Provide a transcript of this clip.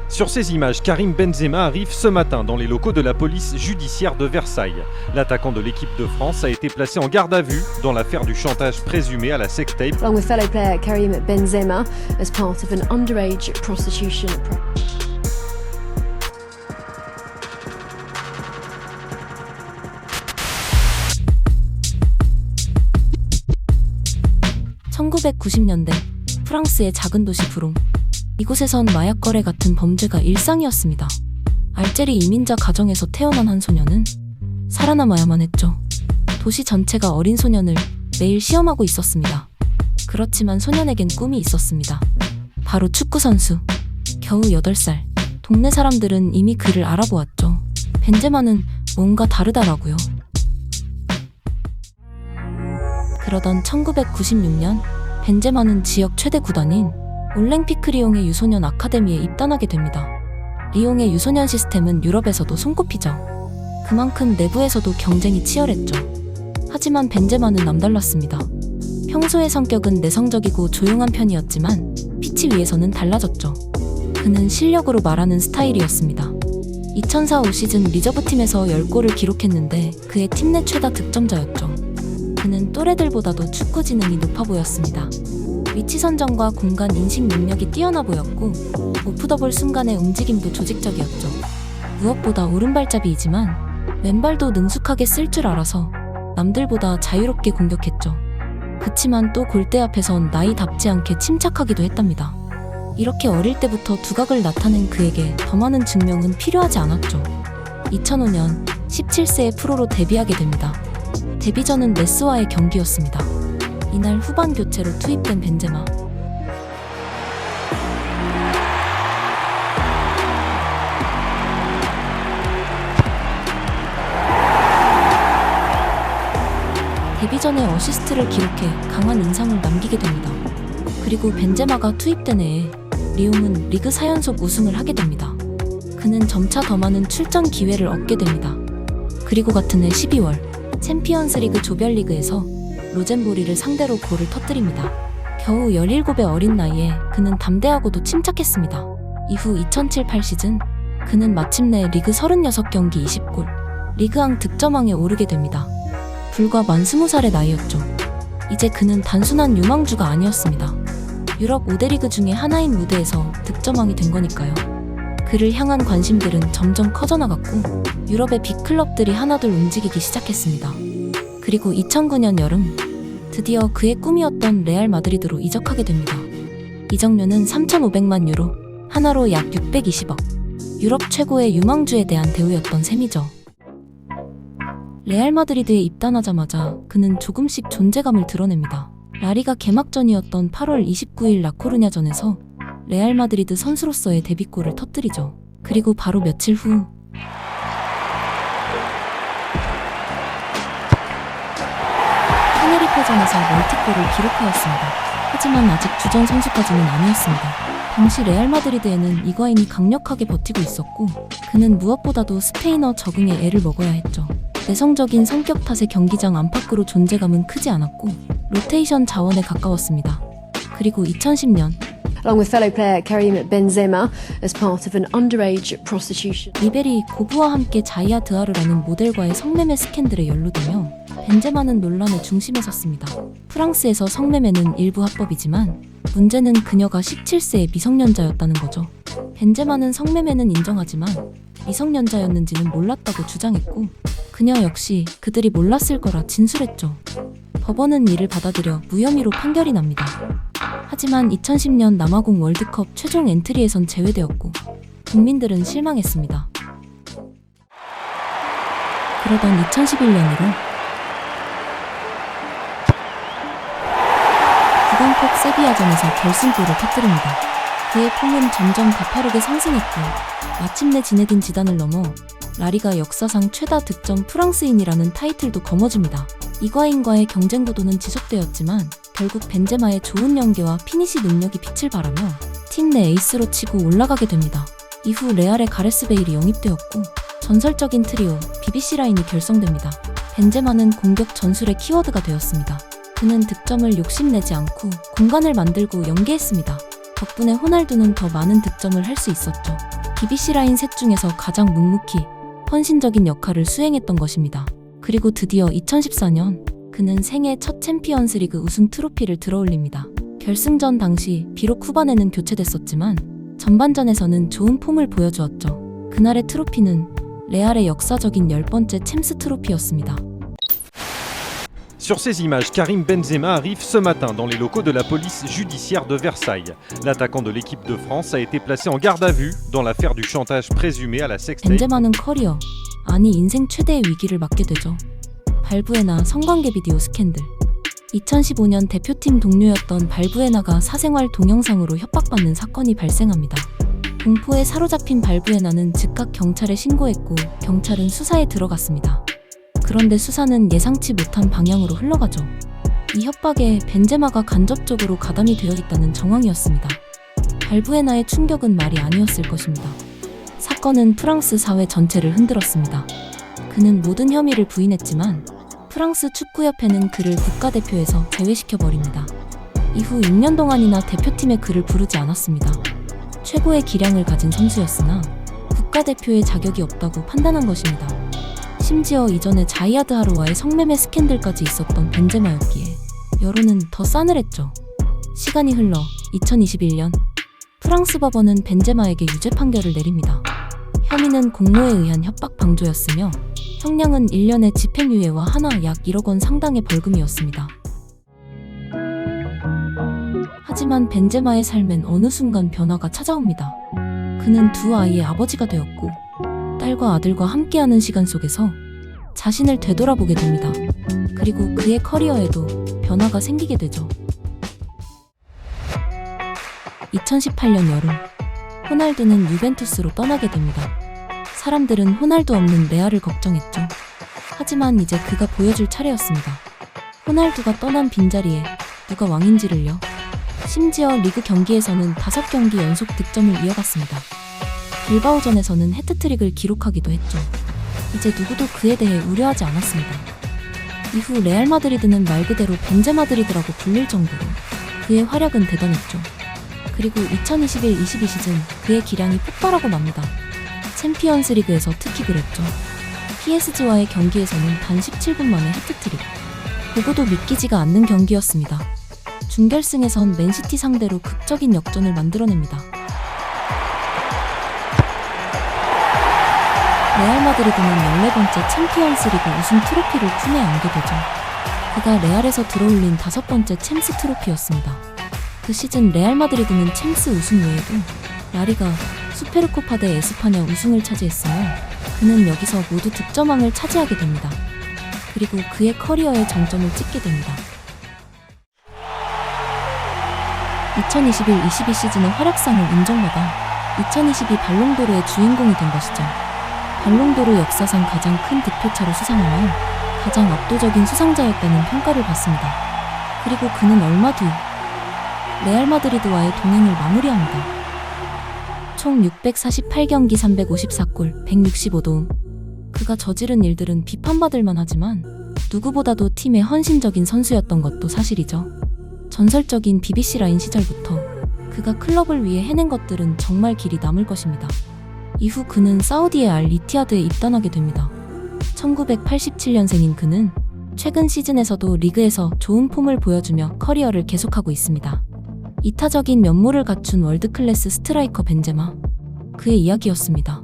Sur ces images, Karim Benzema arrive ce matin dans les locaux de la police judiciaire de Versailles. L'attaquant de l'équipe de France a été placé en garde à vue dans l'affaire du chantage présumé à la sextape. Along with fellow player Karim Benzema as part of an underage prostitution. (1990년대) 프랑스의 작은 도시 브롬. 이곳에선 마약 거래 같은 범죄가 일상이었습니다. 알제리 이민자 가정에서 태어난 한 소녀는 살아남아야만 했죠. 도시 전체가 어린 소년을 매일 시험하고 있었습니다. 그렇지만 소년에겐 꿈이 있었습니다. 바로 축구선수. 겨우 8살. 동네 사람들은 이미 그를 알아보았죠. 벤제마는 뭔가 다르다라고요. 그러던 1996년 벤제마는 지역 최대 구단인 올랭피크 리옹의 유소년 아카데미에 입단하게 됩니다. 리옹의 유소년 시스템은 유럽에서도 손꼽히죠. 그만큼 내부에서도 경쟁이 치열했죠. 하지만 벤제마는 남달랐습니다. 평소의 성격은 내성적이고 조용한 편이었지만 피치 위에서는 달라졌죠. 그는 실력으로 말하는 스타일이었습니다. 2004-5 시즌 리저브팀에서 10골을 기록했는데 그의 팀 내 최다 득점자였죠. 그는 또래들보다도 축구 지능이 높아 보였습니다. 위치 선정과 공간 인식 능력이 뛰어나 보였고 오프더볼 순간의 움직임도 조직적이었죠. 무엇보다 오른발잡이이지만 왼발도 능숙하게 쓸 줄 알아서 남들보다 자유롭게 공격했죠. 그치만 또 골대 앞에선 나이답지 않게 침착하기도 했답니다. 이렇게 어릴 때부터 두각을 나타낸 그에게 더 많은 증명은 필요하지 않았죠. 2005년 17세에 프로로 데뷔하게 됩니다. 데뷔전은 메스와의 경기였습니다. 이날 후반 교체로 투입된 벤제마. 데뷔전에 어시스트를 기록해 강한 인상을 남기게 됩니다. 그리고 벤제마가 투입된 해에 리옹은 리그 4연속 우승을 하게 됩니다. 그는 점차 더 많은 출전 기회를 얻게 됩니다. 그리고 같은 해 12월 챔피언스리그 조별리그에서 로젠보리를 상대로 골을 터뜨립니다. 겨우 17의 어린 나이에 그는 담대하고도 침착했습니다. 이후 2007-8 시즌 그는 마침내 리그 36경기 20골, 리그왕 득점왕에 오르게 됩니다. 불과 만 20살의 나이였죠. 이제 그는 단순한 유망주가 아니었습니다. 유럽 5대 리그 중에 하나인 무대에서 득점왕이 된 거니까요. 그를 향한 관심들은 점점 커져나갔고 유럽의 빅클럽들이 하나둘 움직이기 시작했습니다. 그리고 2009년 여름 드디어 그의 꿈이었던 레알 마드리드로 이적하게 됩니다. 이적료는 3,500만 유로, 하나로 약 620억. 유럽 최고의 유망주에 대한 대우였던 셈이죠. 레알 마드리드에 입단하자마자 그는 조금씩 존재감을 드러냅니다. 라리가 개막전이었던 8월 29일 라코르냐전에서 레알 마드리드 선수로서의 데뷔골을 터뜨리죠. 그리고 바로 며칠 후 테네리페전에서 멀티골을 기록하였습니다. 하지만 아직 주전 선수까지는 아니었습니다. 당시 레알 마드리드에는 이과인이 강력하게 버티고 있었고 그는 무엇보다도 스페인어 적응에 애를 먹어야 했죠. 내성적인 성격 탓에 경기장 안팎으로 존재감은 크지 않았고 로테이션 자원에 가까웠습니다. 그리고 2010년 Along with fellow player Karim Benzema as part of an underage prostitution. 리벨이 고부와 함께 자이아 드아르라는 모델과의 성매매 스캔들에 연루되며 벤제마는 논란의 중심에 섰습니다. 프랑스에서 성매매는 일부 합법이지만 문제는 그녀가 17세의 미성년자였다는 거죠. 벤제마는 성매매는 인정하지만 미성년자였는지는 몰랐다고 주장했고 그녀 역시 그들이 몰랐을 거라 진술했죠. 법원은 이를 받아들여 무혐의로 판결이 납니다. 하지만 2010년 남아공 월드컵 최종 엔트리에선 제외되었고 국민들은 실망했습니다. 그러던 2011년 1월 구강폭 세비야전에서 결승골을 터뜨립니다. 그의 폼은 점점 가파르게 상승했고 마침내 지네딘 지단을 넘어 라리가 역사상 최다 득점 프랑스인이라는 타이틀도 거머쥡니다. 이과인과의 경쟁 구도는 지속되었지만 결국 벤제마의 좋은 연계와 피니시 능력이 빛을 발하며 팀 내 에이스로 치고 올라가게 됩니다. 이후 레알의 가레스 베일이 영입되었고 전설적인 트리오 BBC 라인이 결성됩니다. 벤제마는 공격 전술의 키워드가 되었습니다. 그는 득점을 욕심내지 않고 공간을 만들고 연계했습니다. 덕분에 호날두는 더 많은 득점을 할 수 있었죠. BBC 라인 셋 중에서 가장 묵묵히 헌신적인 역할을 수행했던 것입니다. 그리고 드디어 2014년 그는 생애 첫 챔피언스 리그 우승 트로피를 들어올립니다. 결승전 당시 비록 후반에는 교체됐었지만 전반전에서는 좋은 폼을 보여주었죠. 그날의 트로피는 레알의 역사적인 10번째 챔스 트로피였습니다. Sur ces images, Karim Benzema arrive ce matin dans les locaux de la police judiciaire de Versailles. L'attaquant de l'équipe de France a été placé en garde à vue dans l'affaire du chantage présumé à la sextape. 벤제마는 커리어, 아니 인생 최대의 위기를 맞게 되죠. 발부에나 성관계 비디오 스캔들. 2015년 대표팀 동료였던 발부에나가 사생활 동영상으로 협박받는 사건이 발생합니다. 공포에 사로잡힌 발부에나는 즉각 경찰에 신고했고 경찰은 수사에 들어갔습니다. 그런데 수사는 예상치 못한 방향으로 흘러가죠. 이 협박에 벤제마가 간접적으로 가담이 되어 있다는 정황이었습니다. 발부에나의 충격은 말이 아니었을 것입니다. 사건은 프랑스 사회 전체를 흔들었습니다. 그는 모든 혐의를 부인했지만 프랑스 축구협회는 그를 국가대표에서 제외시켜버립니다. 이후 6년 동안이나 대표팀에 그를 부르지 않았습니다. 최고의 기량을 가진 선수였으나 국가대표의 자격이 없다고 판단한 것입니다. 심지어 이전에 자이아드 하로와의 성매매 스캔들까지 있었던 벤제마였기에 여론은 더 싸늘했죠. 시간이 흘러 2021년 프랑스 법원은 벤제마에게 유죄 판결을 내립니다. 혐의는 공모에 의한 협박 방조였으며 형량은 1년의 집행유예와 하나 약 1억 원 상당의 벌금이었습니다. 하지만 벤제마의 삶엔 어느 순간 변화가 찾아옵니다. 그는 두 아이의 아버지가 되었고 딸과 아들과 함께하는 시간 속에서 자신을 되돌아보게 됩니다. 그리고 그의 커리어에도 변화가 생기게 되죠. 2018년 여름, 호날두는 유벤투스로 떠나게 됩니다. 사람들은 호날두 없는 레알을 걱정했죠. 하지만 이제 그가 보여줄 차례였습니다. 호날두가 떠난 빈자리에 누가 왕인지를요. 심지어 리그 경기에서는 5경기 연속 득점을 이어갔습니다. 빌바오전에서는 해트트릭을 기록하기도 했죠. 이제 누구도 그에 대해 우려하지 않았습니다. 이후 레알 마드리드는 말 그대로 벤제마드리드라고 불릴 정도로 그의 활약은 대단했죠. 그리고 2021-22 시즌 그의 기량이 폭발하고 맙니다. 챔피언스 리그에서 특히 그랬죠. PSG와의 경기에서는 단 17분 만에 해트트릭. 보고도 믿기지가 않는 경기였습니다. 준결승에선 맨시티 상대로 극적인 역전을 만들어냅니다. 레알 마드리드는 14번째 챔피언스 리그 우승 트로피를 품에 안게 되죠. 그가 레알에서 들어올린 5번째 챔스 트로피였습니다. 그 시즌 레알 마드리드는 챔스 우승 외에도 라리가, 수페르코파 대 에스파냐 우승을 차지했으며 그는 여기서 모두 득점왕을 차지하게 됩니다. 그리고 그의 커리어에 정점을 찍게 됩니다. 2021-22 시즌의 활약상을 인정받아 2022 발롱도르의 주인공이 된 것이죠. 발롱도르 역사상 가장 큰 득표차로 수상하며 가장 압도적인 수상자였다는 평가를 받습니다. 그리고 그는 얼마 뒤 레알 마드리드와의 동행을 마무리합니다. 총 648경기 354골 165도움. 그가 저지른 일들은 비판받을 만하지만 누구보다도 팀의 헌신적인 선수였던 것도 사실이죠. 전설적인 BBC 라인 시절부터 그가 클럽을 위해 해낸 것들은 정말 길이 남을 것입니다. 이후 그는 사우디의 알 이티하드에 입단하게 됩니다. 1987년생인 그는 최근 시즌에서도 리그에서 좋은 폼을 보여주며 커리어를 계속하고 있습니다. 이타적인 면모를 갖춘 월드클래스 스트라이커 벤제마. 그의 이야기였습니다.